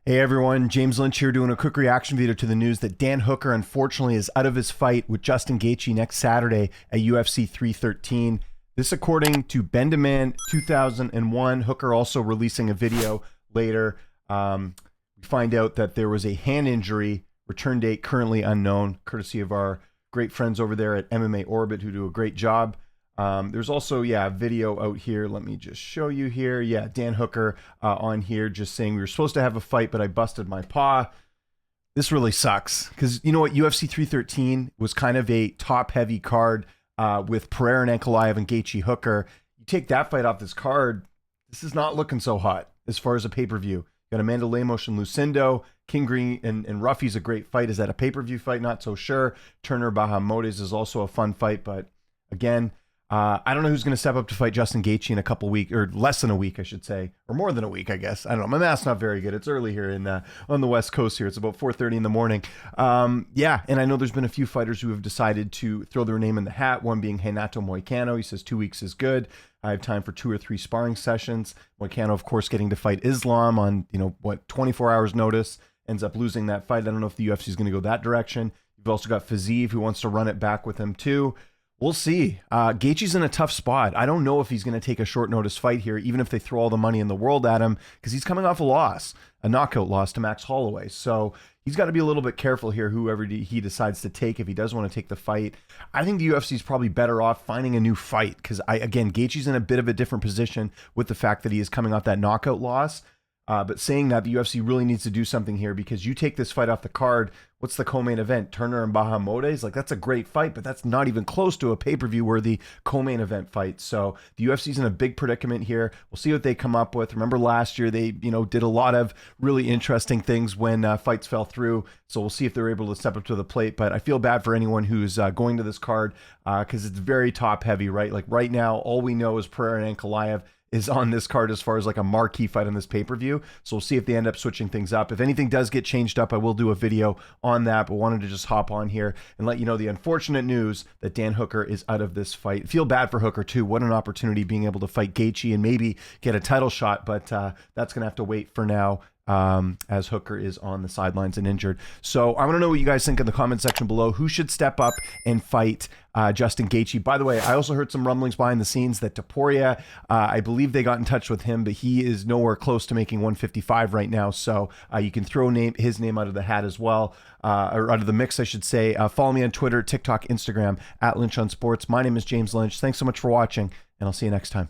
Hey everyone, James Lynch here doing a quick reaction video to the news that Dan Hooker unfortunately is out of his fight with Justin Gaethje next Saturday at UFC 313. This according to Bendaman 2001. Hooker also releasing a video later. We find out that there was a hand injury, return date currently unknown, courtesy of our great friends over there at MMA Orbit who do a great job. There's also, a video out here. Let me just show you here. Yeah, Dan Hooker on here just saying we were supposed to have a fight, but I busted my paw. This really sucks because you know what? UFC 313 was kind of a top-heavy card with Pereira and Ankalaev and Gaethje Hooker. You take that fight off this card, this is not looking so hot as far as a pay-per-view. Got Amanda Lemos and Lucindo. King Green and Ruffy's a great fight. Is that a pay-per-view fight? Not so sure. Turner Bahamodes is also a fun fight, but again, I don't know who's going to step up to fight Justin Gaethje in a couple weeks, or less than a week, I should say, or more than a week, I guess. I don't know. My math's not very good. It's early here on the West Coast here. It's about 4:30 in the morning. And I know there's been a few fighters who have decided to throw their name in the hat, one being Renato Moicano. He says 2 weeks is good. I have time for 2 or 3 sparring sessions. Moicano, of course, getting to fight Islam on, 24 hours notice, ends up losing that fight. I don't know if the UFC is going to go that direction. You've also got Fiziev, who wants to run it back with him too. We'll see. Gaethje's in a tough spot. I don't know if he's going to take a short notice fight here, even if they throw all the money in the world at him, because he's coming off a knockout loss to Max Holloway. So he's got to be a little bit careful here, whoever he decides to take, if he does want to take the fight. I think the UFC is probably better off finding a new fight, because again, Gaethje's in a bit of a different position with the fact that he is coming off that knockout loss. But saying that, the UFC really needs to do something here, because you take this fight off the card, what's the co-main event? Turner and Bahamodes? Like, that's a great fight, but that's not even close to a pay-per-view worthy co-main event fight. So the UFC's in a big predicament here. We'll see what they come up with. Remember last year, they did a lot of really interesting things when fights fell through. So we'll see if they're able to step up to the plate. But I feel bad for anyone who's going to this card because it's very top-heavy, right? Like right now, all we know is Pereira and Ankalaev is on this card as far as like a marquee fight on this pay-per-view. So we'll see if they end up switching things up. If anything does get changed up, I will do a video on that, but wanted to just hop on here and let you know the unfortunate news that Dan Hooker is out of this fight. Feel bad for Hooker too. What an opportunity being able to fight Gaethje and maybe get a title shot, but that's going to have to wait for now. As Hooker is on the sidelines and injured. So I want to know what you guys think in the comment section below. Who should step up and fight Justin Gaethje? By the way, I also heard some rumblings behind the scenes that Topuria, I believe they got in touch with him, but he is nowhere close to making 155 right now. So you can throw his name out of the hat as well, or out of the mix, I should say. Follow me on Twitter, TikTok, Instagram, @LynchOnSports. My name is James Lynch. Thanks so much for watching, and I'll see you next time.